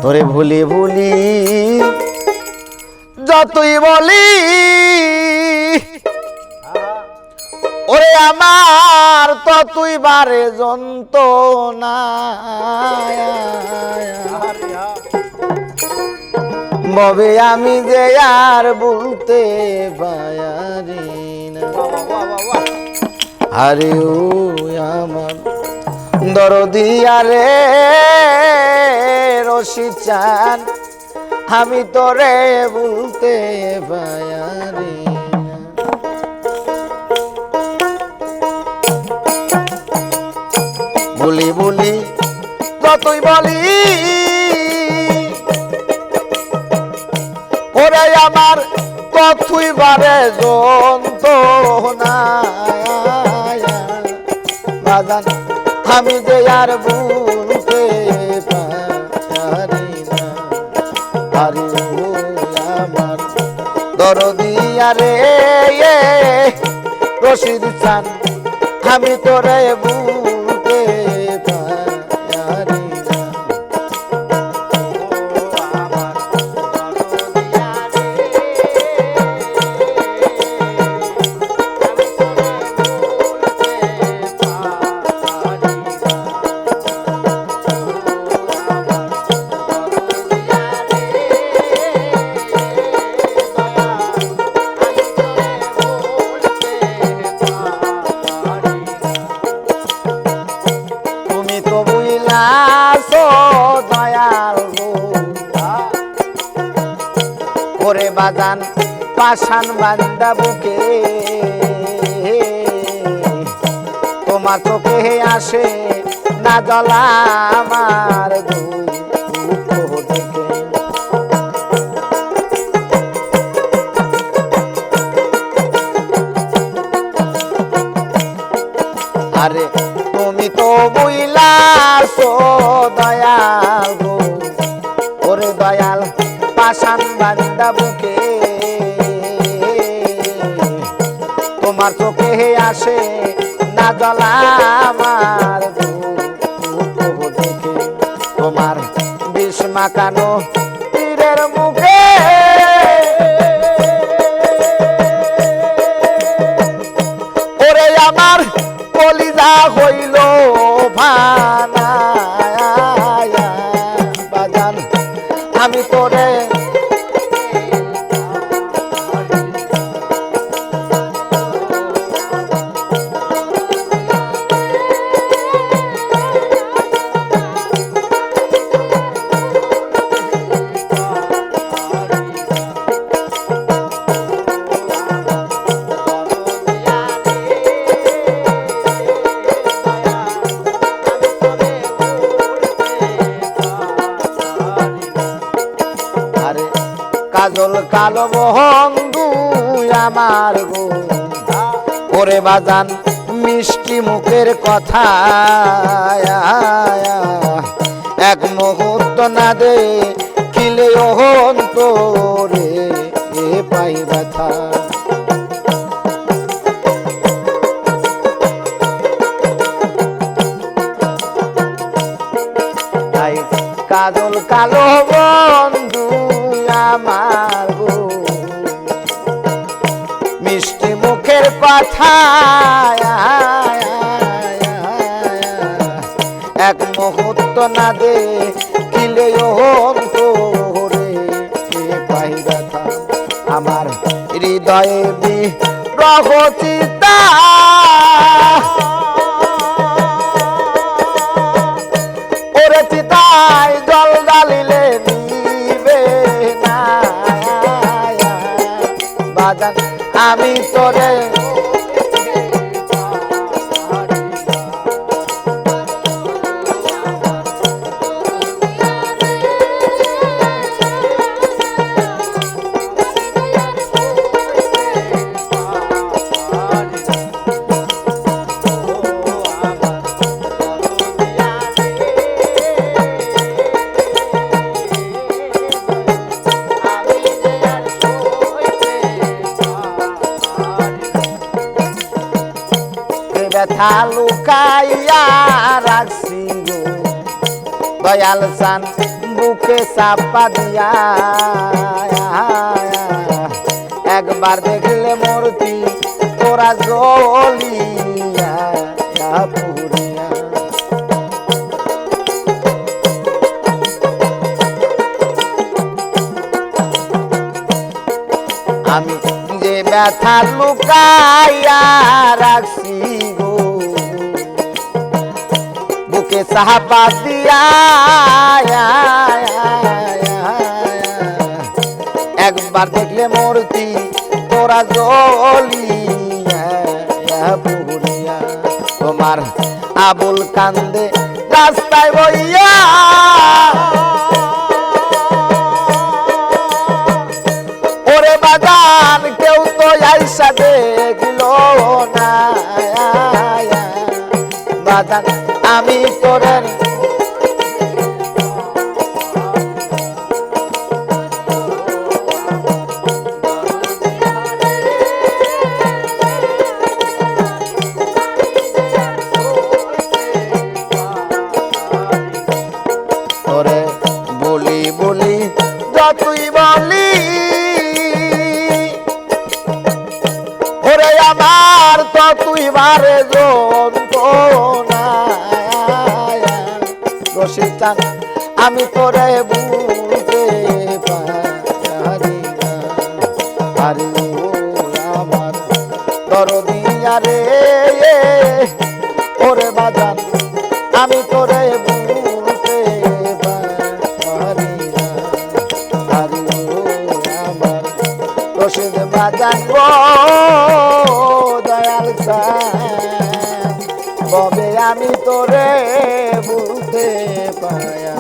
তোরে ভুলি ভুলি যতই বলি ওরে আমার ততই বারে যন্ত্রণা ববে আমি যে আর বলতে পারি না আরে ও আমার দরদিয়া রে রশি চান আমি তোরে বলতে পারি না বলি বলি যতই বলি ওরে আমার ততই বারে যন্ত্রণা বাজান আমি যে আর বলতে পারি না আরে ও আমার দরদিয়া রে রশিদ চান আমি তোরে বলতে পারি না ওরে বাজান পাশান বান্দা বুকে তোমার চোখে আসে না জ্বলা আমার দুঃখ দেখে আরে তুমি তো বুইলাছো দয়াল গো ওরে দয়াল পাশান বান্দা বুকে তোমার চোখে আসে না জ্বলা আমার দুঃখ দেখে তোমার বিষ মাখানো তীরের মুখে ওরে আমার কলিজা হইল ভানা বাজান আমি তোরে কাজল কালো বন্ধু আমার গো ওরে বাজান মিষ্টি মুখের কথা এক মুহূর্ত না দে খিলে অন্তরে পাই ব্যথা তাই কাজল কালো বন্ধু আমার গো মিষ্টি মুখের কথা এক মুহূর্ত না দে কিলে অন্তরে পাই ব্যথা আমার হৃদয়ে বিরহ চিন্তা ওরে চিতায় জল ডালিলে বাজান আমি তোরে ব্যথা লুকাইয়া রাখছি গো দয়াল সান বুকে চাপা দিয়া একবার দেখলে মূর্তি তোরা জ্বলিয়া পুরিয়া। আমি যে ব্যথা লুকাইয়া রাখছি গো বুকে চাপা দিয়া একবার দেখলে মূর্তি তোরা জ্বলিয়া পুরিয়া। তোমার আবুল কান্দে রাস্তায় বইয়া ওরে বাগান কেউ তো আইসা দেখল না বাগান আমি তোরে তোরে বলি বলি যতই বলি ওরে আমার তো তুই বারে যন্ত্রণা রশিদ চান আমি তোরে বুঝতে পারি না আরে ও আমার দরদিয়া রে ওরে বাজান আমি তোরে বুঝতে পারি না আরে ও আমার রশিদ বাজান গো দয়াল সান ববে আমি তোরে বুঝতে পায়া।